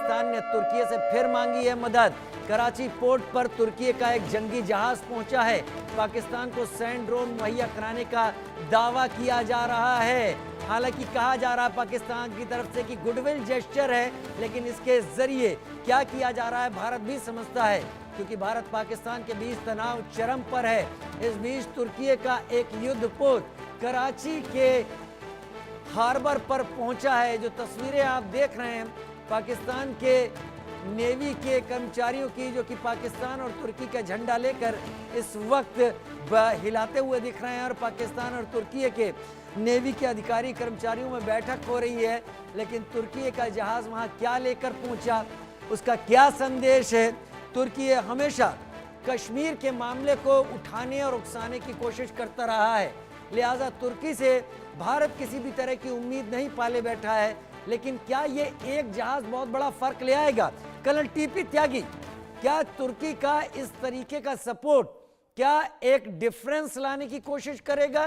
पाकिस्तान ने तुर्की से फिर मांगी है मदद। कराची पोर्ट पर तुर्की का एक जंगी जहाज पहुंचा है। पाकिस्तान को सैंड ड्रोन मुहैया कराने का दावा किया जा रहा है। हालांकि कहा जा रहा है पाकिस्तान की तरफ से कि गुडविल जेस्चर है, लेकिन इसके जरिए क्या किया जा रहा है भारत भी समझता है, क्योंकि भारत पाकिस्तान के बीच तनाव चरम पर है। इस बीच तुर्की का एक युद्धपोत कराची के हार्बर पर पहुंचा है। जो तस्वीरें आप देख रहे हैं पाकिस्तान के नेवी के कर्मचारियों की, जो कि पाकिस्तान और तुर्की का झंडा लेकर इस वक्त हिलाते हुए दिख रहे हैं, और पाकिस्तान और तुर्की के नेवी के अधिकारी कर्मचारियों में बैठक हो रही है। लेकिन तुर्की का जहाज वहां क्या लेकर पहुंचा, उसका क्या संदेश है? तुर्की हमेशा कश्मीर के मामले को उठाने और उकसाने की कोशिश करता रहा है, लिहाजा तुर्की से भारत किसी भी तरह की उम्मीद नहीं पाले बैठा है। लेकिन क्या ये एक जहाज बहुत बड़ा फर्क ले आएगा? कर्नल टीपी त्यागी, क्या तुर्की का इस तरीके का सपोर्ट क्या एक डिफरेंस लाने की कोशिश करेगा?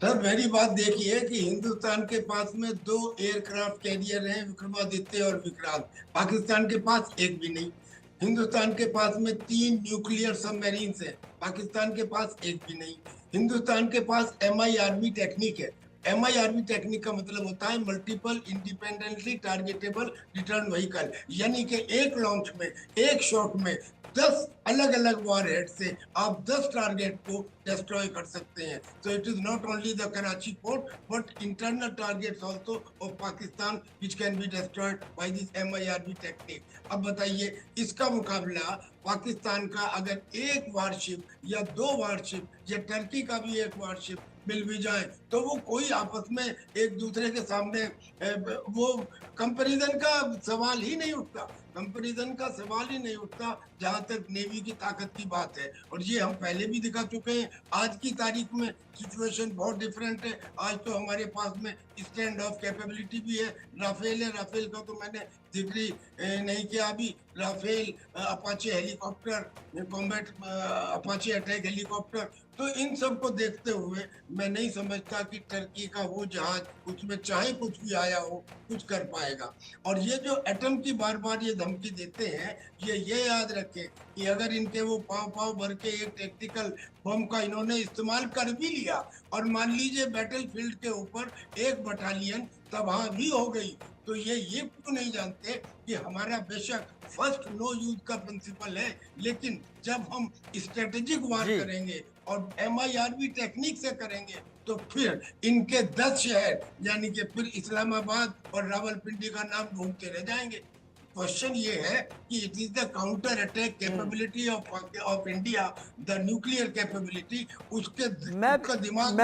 सर, मेरी बात देखिए कि हिंदुस्तान के पास में 2 एयरक्राफ्ट कैरियर हैं, विक्रमादित्य और विक्रांत। पाकिस्तान के पास एक भी नहीं। हिंदुस्तान के पास में 3 न्यूक्लियर सबमरीन्स हैं, पाकिस्तान के पास एक भी नहीं। हिंदुस्तान के पास MIRV टेक्निक है। MIRV टेक्निक का मतलब होता है multiple independently targetable return vehicle, यानी कि एक लॉन्च में, एक शॉट में 10 अलग अलग वॉरहेड से आप 10 टारगेट को डिस्ट्रॉय कर सकते हैं। So it is not only the Karachi port but internal targets also of Pakistan which can be destroyed by this MIRV technique. अब बताइए, इसका मुकाबला पाकिस्तान का अगर एक वारशिप या 2 वारशिप या टर्की का भी एक वारशिप मिल भी जाए तो वो कोई आपस में एक दूसरे के सामने वो कंपैरिजन का सवाल ही नहीं उठता। कंपैरिजन का सवाल ही नहीं उठता जहां तक नेवी की ताकत की बात है। और ये हम पहले भी दिखा चुके हैं। आज की तारीख में सिचुएशन बहुत डिफरेंट है। आज तो हमारे पास में स्टैंड ऑफ कैपेबिलिटी भी है। राफेल है, राफेल का तो मैंने जिक्र नहीं किया अभी। Rafale, Apache helicopter, combat Apache attack helicopter, तो इन सब को देखते हुए मैं नहीं समझता कि टर्की का वो जहाज उसमें चाहे कुछ भी आया हो कुछ कर पाएगा। और ये जो एटम की बार बार ये धमकी देते हैं, ये याद रखें कि अगर इनके वो पाव भर के एक टैक्टिकल बम का इन्होंने इस्तेमाल कर भी लिया और मान लीजिए बैटलफील्ड के ऊपर एक बटालियन तबाह भी हो गई, तो ये क्यों नहीं जानते कि हमारा बेशक फर्स्ट नो यूज का प्रिंसिपल है, लेकिन जब हम स्ट्रेटेजिक वार करेंगे और MIRV टेक्निक से करेंगे तो फिर इनके 10 शहर यानी कि फिर इस्लामाबाद और रावलपिंडी का नाम ढूंढते रह जाएंगे। क्वेश्चन ये है कि it is the counter attack capability of India, the nuclear capability, उसका दिमाग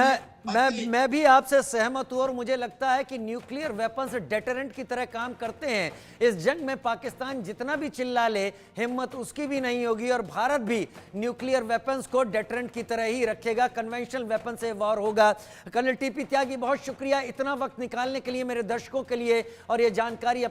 मैं भी आपसे सहमत हूं और मुझे लगता है कि न्यूक्लियर वेपन्स डेटरेंट की तरह काम करते हैं। इस जंग में पाकिस्तान जितना भी चिल्ला ले, हिम्मत उसकी भी नहीं होगी, और भारत भी न्यूक्लियर वेपन्स को डेटरेंट की तरह ही रखेगा। कन्वेंशनल वेपन से वॉर होगा। कर्नल टीपी त्यागी, बहुत शुक्रिया इतना वक्त निकालने के लिए मेरे दर्शकों के लिए और ये जानकारी